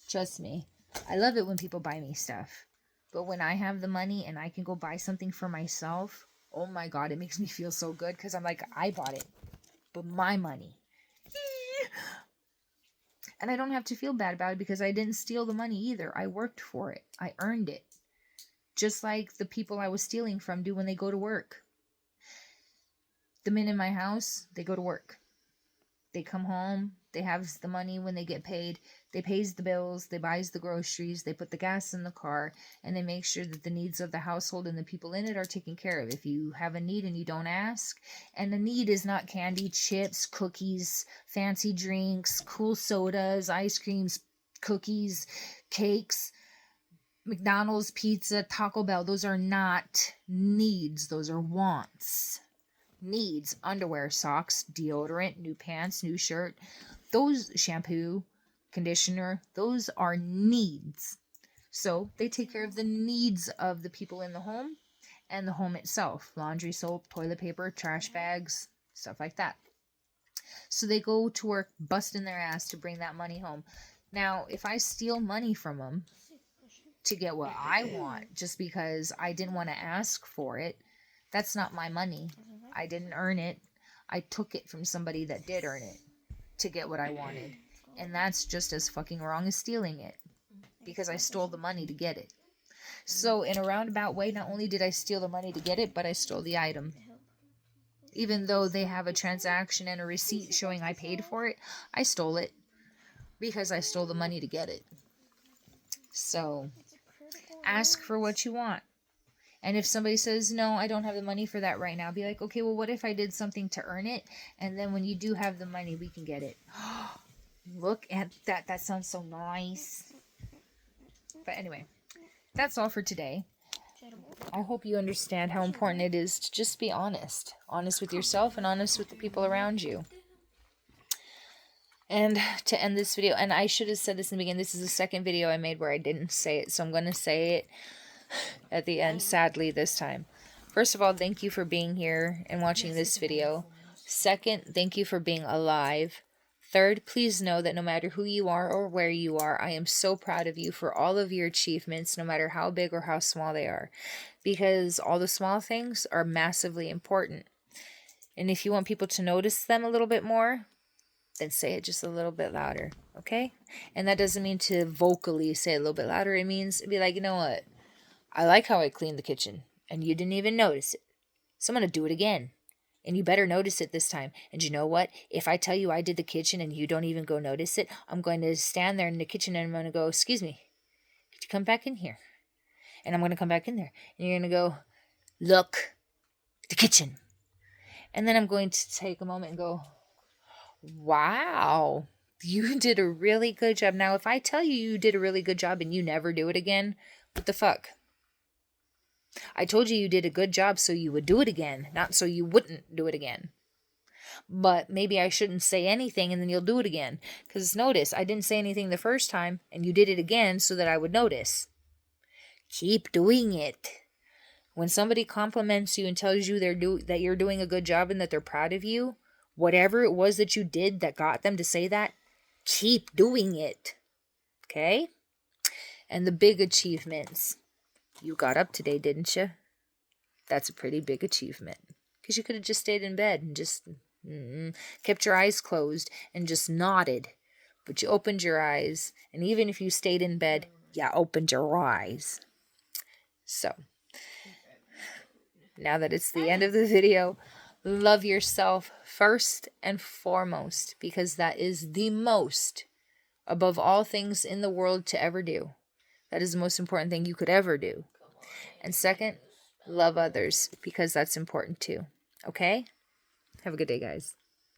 Trust me, I love it when people buy me stuff. But when I have the money and I can go buy something for myself, oh my God, it makes me feel so good, because I'm like, I bought it, but my money. And I don't have to feel bad about it because I didn't steal the money either. I worked for it. I earned it. Just like the people I was stealing from do when they go to work. The men in my house, they go to work. They come home. They have the money when they get paid. They pays the bills. They buys the groceries. They put the gas in the car. And they make sure that the needs of the household and the people in it are taken care of. If you have a need and you don't ask, and the need is not candy, chips, cookies, fancy drinks, cool sodas, ice creams, cookies, cakes, McDonald's, pizza, Taco Bell. Those are not needs. Those are wants. Needs: underwear, socks, deodorant, new pants, new shirt. Those, shampoo, conditioner, those are needs. So they take care of the needs of the people in the home and the home itself. Laundry, soap, toilet paper, trash bags, stuff like that. So they go to work busting their ass to bring that money home. Now, if I steal money from them to get what I want just because I didn't want to ask for it, that's not my money. I didn't earn it. I took it from somebody that did earn it to get what I wanted. And that's just as fucking wrong as stealing it, because I stole the money to get it. So in a roundabout way, not only did I steal the money to get it, but I stole the item. Even though they have a transaction and a receipt showing I paid for it, I stole it because I stole the money to get it. So ask for what you want. And if somebody says, no, I don't have the money for that right now, be like, okay, well, what if I did something to earn it? And then when you do have the money, we can get it. Look at that. That sounds so nice. But anyway, that's all for today. I hope you understand how important it is to just be honest. Honest with yourself and honest with the people around you. And to end this video, and I should have said this in the beginning, this is the second video I made where I didn't say it, so I'm going to say it at the end, sadly, this time. First of all, thank you for being here and watching this video. Second, thank you for being alive. Third, please know that no matter who you are or where you are, I am so proud of you for all of your achievements, no matter how big or how small they are, because all the small things are massively important. And if you want people to notice them a little bit more, then say it just a little bit louder, okay? And that doesn't mean to vocally say it a little bit louder. It means be like, you know what? I like how I cleaned the kitchen, and you didn't even notice it. So I'm going to do it again. And you better notice it this time. And you know what? If I tell you I did the kitchen and you don't even go notice it, I'm going to stand there in the kitchen and I'm going to go, excuse me, could you come back in here? And I'm going to come back in there. And you're going to go, look, the kitchen. And then I'm going to take a moment and go, wow, you did a really good job. Now, if I tell you you did a really good job and you never do it again, what the fuck? I told you you did a good job so you would do it again, not so you wouldn't do it again. But maybe I shouldn't say anything and then you'll do it again. Because notice, I didn't say anything the first time and you did it again so that I would notice. Keep doing it. When somebody compliments you and tells you that you're doing a good job and that they're proud of you, whatever it was that you did that got them to say that, keep doing it. Okay? And the big achievements. You got up today, didn't you? That's a pretty big achievement. Because you could have just stayed in bed and just kept your eyes closed and just nodded. But you opened your eyes. And even if you stayed in bed, you opened your eyes. So, now that it's the end of the video, love yourself first and foremost. Because that is the most, above all things in the world to ever do. That is the most important thing you could ever do. And second, love others, because that's important too. Okay? Have a good day, guys.